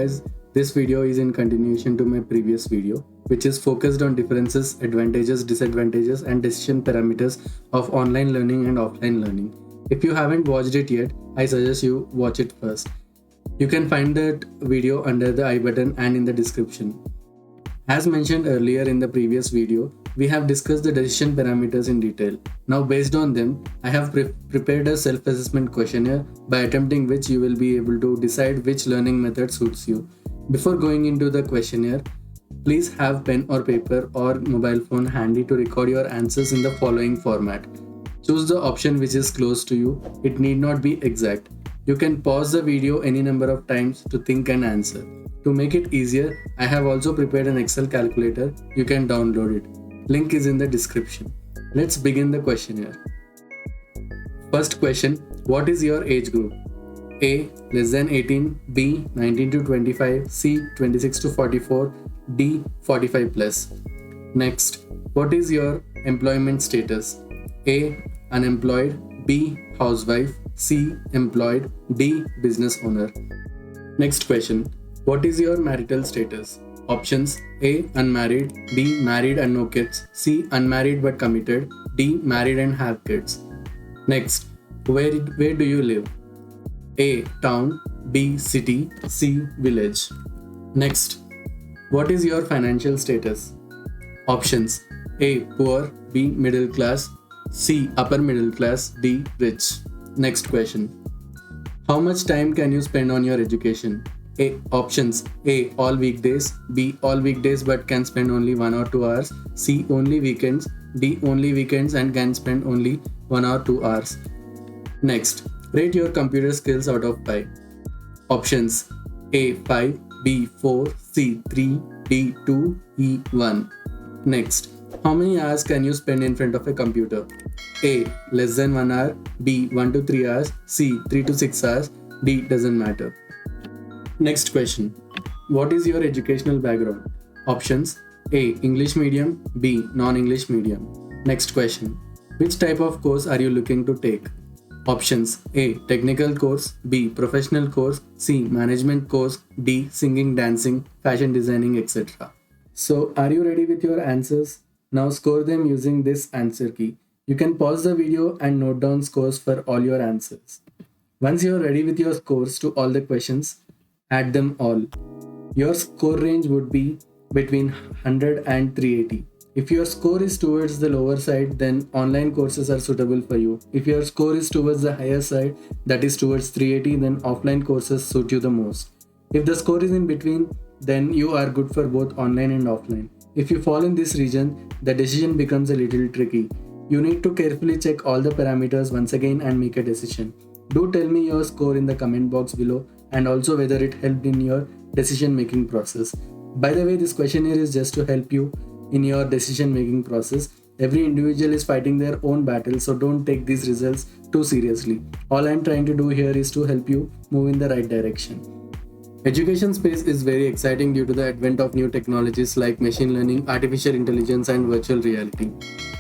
guys, this video is in continuation to my previous video, which is focused on differences, advantages, disadvantages and decision parameters of online learning and offline learning. If you haven't watched it yet, I suggest you watch it first. You can find that video under the I button and in the description. As mentioned earlier in the previous video, we have discussed the decision parameters in detail. Now based on them, I have prepared a self-assessment questionnaire by attempting which you will be able to decide which learning method suits you. Before going into the questionnaire, please have pen or paper or mobile phone handy to record your answers in the following format. Choose the option which is close to you. It need not be exact. You can pause the video any number of times to think and answer. To make it easier, I have also prepared an Excel calculator. You can download it. Link is in the description. Let's begin the questionnaire. First question, what is your age group? A. Less than 18, B. 19 to 25, C. 26 to 44, D. 45 plus. Next, what is your employment status? A. Unemployed, B. Housewife, C. Employed, D. Business owner. Next question, what is your marital status? Options: A. Unmarried, B. Married and no kids, C. Unmarried but committed, D. Married and have kids. Next, where do you live? A. Town, B. City, C. Village. Next, what is your financial status? Options: A. Poor, B. Middle class, C. Upper middle class, D. Rich. Next question, how much time can you spend on your education? Options: A. All weekdays, B. All weekdays but can spend only 1 or 2 hours, C. Only weekends, D. Only weekends and can spend only 1 or 2 hours. Next, rate your computer skills out of 5. Options: A. 5, B. 4, C. 3, D. 2, E. 1. Next, how many hours can you spend in front of a computer? A. Less than 1 hour, B. 1 to 3 hours, C. 3 to 6 hours, D. Doesn't matter. Next question, what is your educational background? Options: A. English medium, B. Non-English medium. Next question, which type of course are you looking to take? Options: A. Technical course, B. Professional course, C. Management course, D. Singing, dancing, fashion designing, etc. So are you ready with your answers? Now score them using this answer key. You can pause the video and note down scores for all your answers. Once you are ready with your scores to all the questions, add them all. Your score range would be between 100 and 380. If your score is towards the lower side, then online courses are suitable for you. If your score is towards the higher side, that is towards 380, then offline courses suit you the most. If the score is in between, then you are good for both online and offline. If you fall in this region, the decision becomes a little tricky. You need to carefully check all the parameters once again and make a decision. Do tell me your score in the comment box below and also whether it helped in your decision making process. By the way, this questionnaire is just to help you in your decision making process. Every individual is fighting their own battle, so don't take these results too seriously. All I am trying to do here is to help you move in the right direction. Education space is very exciting due to the advent of new technologies like machine learning, artificial intelligence and virtual reality.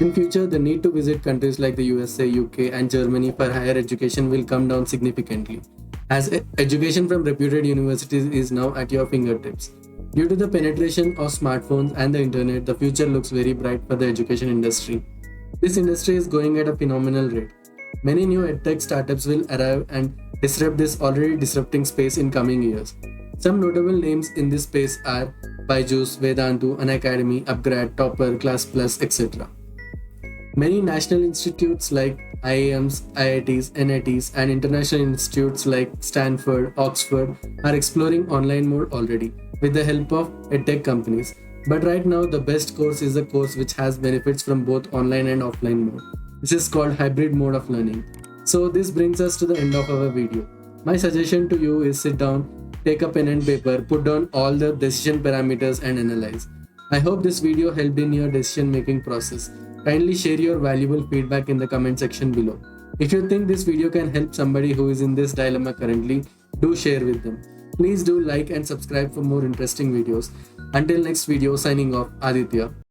In future, the need to visit countries like the USA, UK and Germany for higher education will come down significantly, as education from reputed universities is now at your fingertips. Due to the penetration of smartphones and the internet, the future looks very bright for the education industry. This industry is going at a phenomenal rate. Many new edtech startups will arrive and disrupt this already disrupting space in coming years. Some notable names in this space are Byju's, Vedantu, Unacademy, Upgrad, Topper, Class Plus, etc. Many national institutes like IIMs, IITs, NITs and international institutes like Stanford, Oxford are exploring online mode already with the help of edtech companies. But right now the best course is a course which has benefits from both online and offline mode. This is called hybrid mode of learning. So this brings us to the end of our video. My suggestion to you is sit down, take a pen and paper, put down all the decision parameters and analyze. I hope this video helped in your decision making process. Kindly share your valuable feedback in the comment section below. If you think this video can help somebody who is in this dilemma currently, do share with them. Please do like and subscribe for more interesting videos. Until next video, signing off, Aditya.